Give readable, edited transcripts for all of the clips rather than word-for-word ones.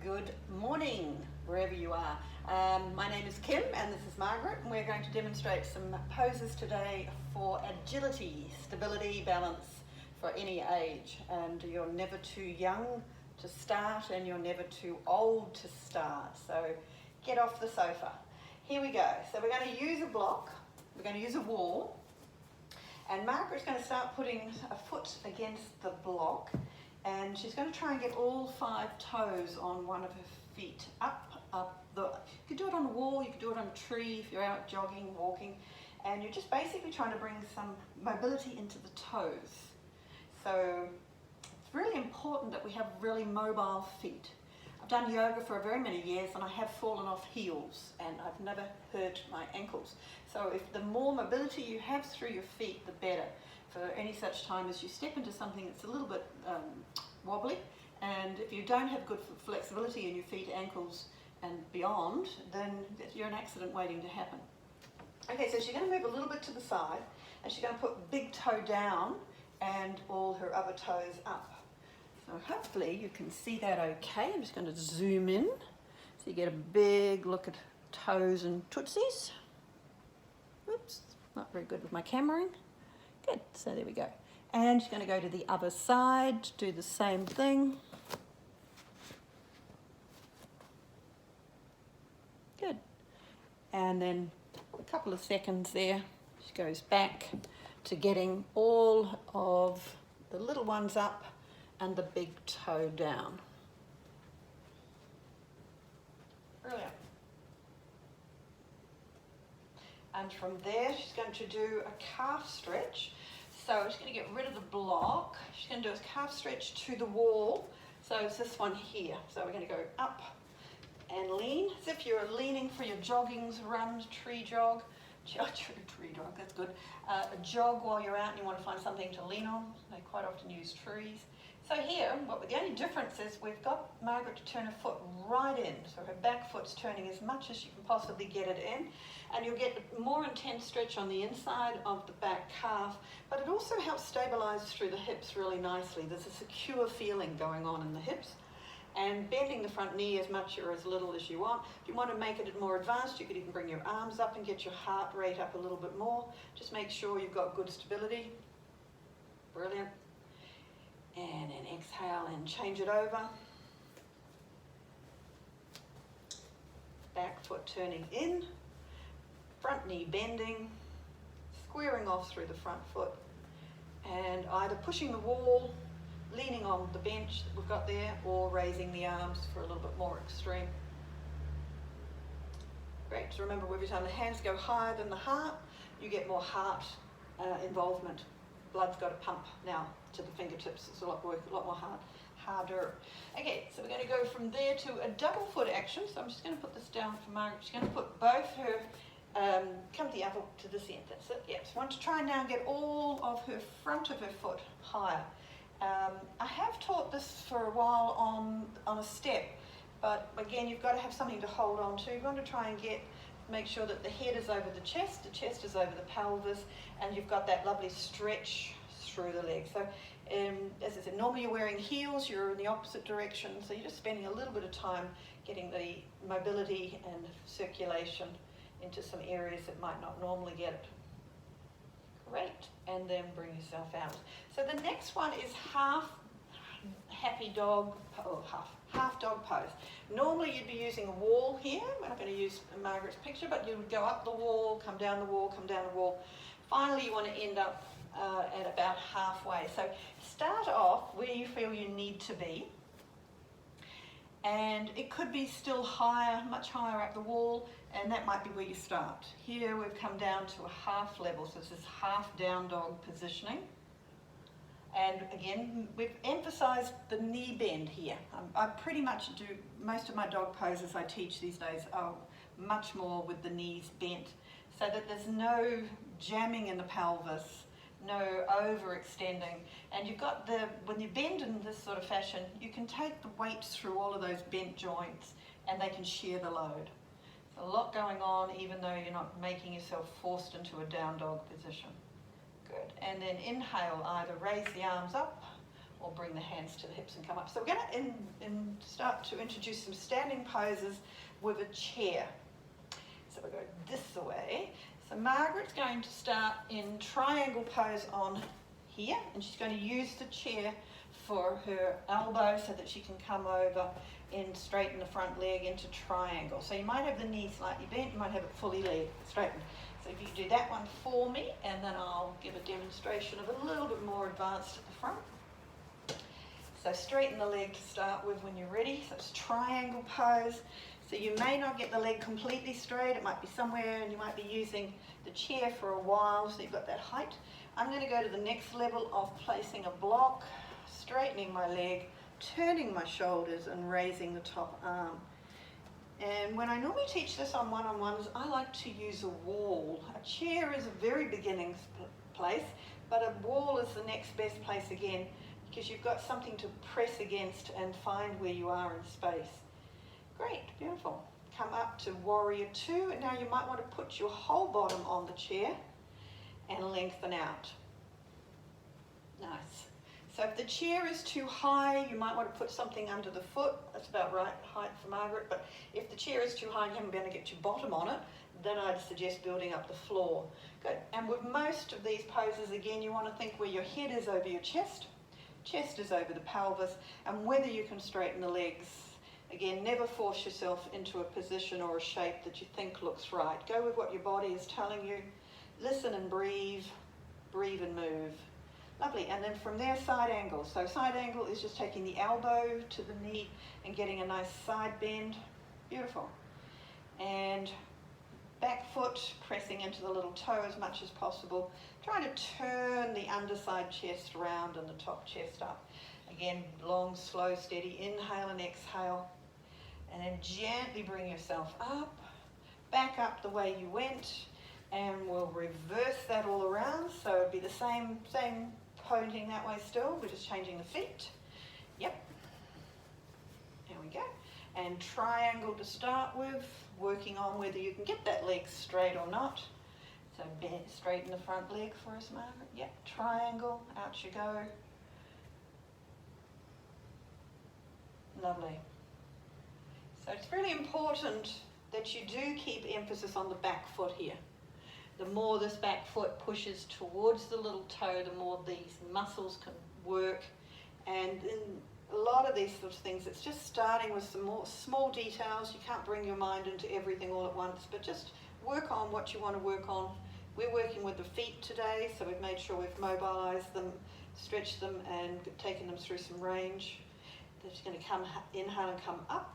Good morning, wherever you are. My name is Kim and this is Margaret, and we're going to demonstrate some poses today for agility, stability, balance for any age. And you're never too young to start and you're never too old to start. So get off the sofa. Here we go. So we're going to use a block, we're going to use a wall, and Margaret's going to start putting a foot against the block. And she's going to try and get all 5 toes on one of her feet. You could do it on a wall, you could do it on a tree if you're out jogging, walking. And you're just basically trying to bring some mobility into the toes. So it's really important that we have really mobile feet. I've done yoga for very many years and I have fallen off heels and I've never hurt my ankles. So if the more mobility you have through your feet, the better. For any such time as you step into something that's a little bit wobbly, and if you don't have good flexibility in your feet, ankles and beyond, then you're an accident waiting to happen. Okay, so she's going to move a little bit to the side and she's going to put big toe down and all her other toes up. So hopefully you can see that okay. I'm just going to zoom in so you get a big look at toes and tootsies. Oops, not very good with my cameraing. Good, so there we go. And she's going to go to the other side, do the same thing. Good. And then a couple of seconds there, she goes back to getting all of the little ones up and the big toe down. Brilliant. And from there, she's going to do a calf stretch. So she's going to get rid of the block. She's going to do a calf stretch to the wall. So it's this one here. So we're going to go up and lean, as if you're leaning for your joggings, run, tree jog. Tree jog, that's good. A jog while you're out and you want to find something to lean on. They quite often use trees. So here, the only difference is we've got Margaret to turn her foot right in. So her back foot's turning as much as you can possibly get it in. And you'll get a more intense stretch on the inside of the back calf, but it also helps stabilize through the hips really nicely. There's a secure feeling going on in the hips. And bending the front knee as much or as little as you want. If you want to make it more advanced, you could even bring your arms up and get your heart rate up a little bit more. Just make sure you've got good stability. Brilliant. And then exhale and change it over. Back foot turning in. Front knee bending. Squaring off through the front foot. And either pushing the wall, leaning on the bench that we've got there, or raising the arms for a little bit more extreme. Great. So remember, every time the hands go higher than the heart, you get more heart involvement. Blood's got to pump now to the fingertips. It's a lot more harder. Okay, so we're going to go from there to a double foot action. So I'm just going to put this down for Margaret. She's going to put both her, come the other to this end. That's it. Yep. So I want to try and now get all of her front of her foot higher. I have taught this for a while on a step, but again, you've got to have something to hold on to. You want to try and make sure that the head is over the chest is over the pelvis, and you've got that lovely stretch through the legs. So as I said, normally you're wearing heels, you're in the opposite direction, so you're just spending a little bit of time getting the mobility and circulation into some areas that might not normally get it. Great, and then bring yourself out. So the next one is half dog pose. Normally you'd be using a wall here. We're not going to use Margaret's picture, but you would go up the wall, come down the wall, come down the wall. Finally you want to end up at about halfway. So start off where you feel you need to be. And it could be still higher, much higher up the wall, and that might be where you start. Here we've come down to a half level, so it's this half down dog positioning. And again, we've emphasized the knee bend here. I pretty much do, most of my dog poses I teach these days are much more with the knees bent, so that there's no jamming in the pelvis, no overextending. And you've got when you bend in this sort of fashion, you can take the weight through all of those bent joints and they can share the load. A lot going on, even though you're not making yourself forced into a down dog position. Good. And then inhale, either raise the arms up or bring the hands to the hips and come up. So we're going to start to introduce some standing poses with a chair. So we'll go this way. So Margaret's going to start in triangle pose on here, and she's going to use the chair for her elbow so that she can come over and straighten the front leg into triangle. So you might have the knee slightly bent, you might have it fully straightened. So if you do that one for me, and then I'll give a demonstration of a little bit more advanced at the front. So straighten the leg to start with when you're ready. So it's triangle pose. So you may not get the leg completely straight, it might be somewhere, and you might be using the chair for a while so you've got that height. I'm going to go to the next level of placing a block, straightening my leg, turning my shoulders and raising the top arm. And when I normally teach this on one-on-ones, I like to use a wall. A chair is a very beginning place, but a wall is the next best place again, because you've got something to press against and find where you are in space. Great, beautiful. Come up to warrior two, and now you might want to put your whole bottom on the chair and lengthen out. Nice. So if the chair is too high, you might want to put something under the foot. That's about right height for Margaret. But if the chair is too high and you haven't been able to get your bottom on it, then I'd suggest building up the floor. Good. And with most of these poses, again, you want to think where your head is over your chest is over the pelvis, and whether you can straighten the legs. Again, never force yourself into a position or a shape that you think looks right. Go with what your body is telling you. Listen and breathe. Breathe and move. Lovely. And then from there, side angle. So side angle is just taking the elbow to the knee and getting a nice side bend. Beautiful. And back foot pressing into the little toe as much as possible. Try to turn the underside chest around and the top chest up. Again, long, slow, steady. Inhale and exhale. And then gently bring yourself up. Back up the way you went. And we'll reverse that all around. So it'd be the same pointing that way still. We're just changing the feet. Yep. There we go. And triangle to start with. Working on whether you can get that leg straight or not. So straighten the front leg for us, Margaret. Yep. Triangle. Out you go. Lovely. So it's really important that you do keep emphasis on the back foot here. The more this back foot pushes towards the little toe, the more these muscles can work. And in a lot of these sort of things, it's just starting with some more small details. You can't bring your mind into everything all at once, but just work on what you want to work on. We're working with the feet today, so we've made sure we've mobilized them, stretched them, and taken them through some range. They're just going to come, inhale and come up.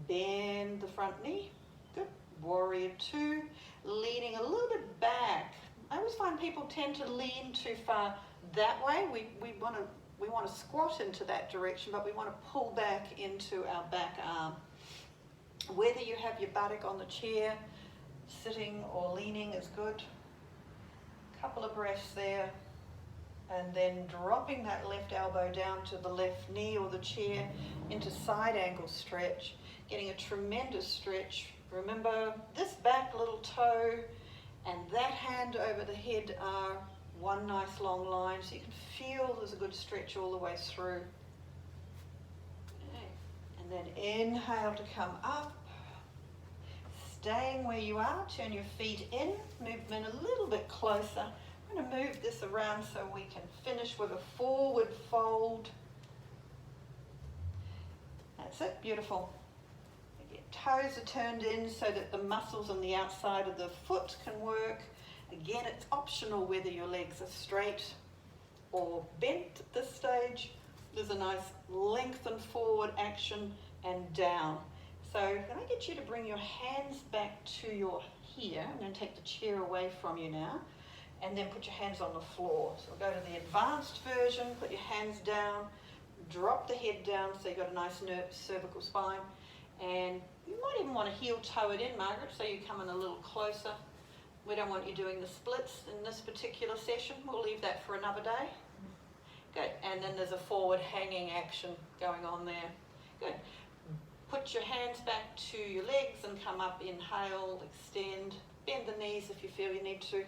Bend the front knee. Good. Warrior two. Leaning a little bit back. I always find people tend to lean too far that way. We want to squat into that direction, but we want to pull back into our back arm. Whether you have your buttock on the chair, sitting or leaning is good. Couple of breaths there, and then dropping that left elbow down to the left knee or the chair into side angle stretch, getting a tremendous stretch. Remember, this back little toe and that hand over the head are one nice long line, so you can feel there's a good stretch all the way through. Okay. And then inhale to come up. Staying where you are, turn your feet in, move them in a little bit closer. I'm going to move this around so we can finish with a forward fold. That's it, beautiful. Toes are turned in so that the muscles on the outside of the foot can work. Again, it's optional whether your legs are straight or bent at this stage. There's a nice lengthen forward action and down. So can I get you to bring your hands back to your here? I'm going to take the chair away from you now, and then put your hands on the floor. So we'll go to the advanced version, put your hands down, drop the head down so you've got a nice cervical spine. And you might even want to heel toe it in, Margaret, so you come in a little closer. We don't want you doing the splits in this particular session. We'll leave that for another day. Good. And then there's a forward hanging action going on there. Good. Put your hands back to your legs and come up. Inhale, extend, bend the knees if you feel you need to.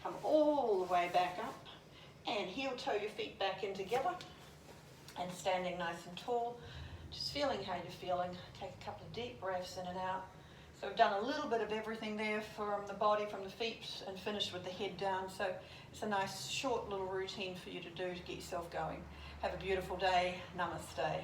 Come all the way back up and heel toe your feet back in together. and standing nice and tall, just feeling how you're feeling. Take a couple of deep breaths in and out. So we've done a little bit of everything there from the body, from the feet, and finished with the head down. So it's a nice short little routine for you to do to get yourself going. Have a beautiful day. Namaste.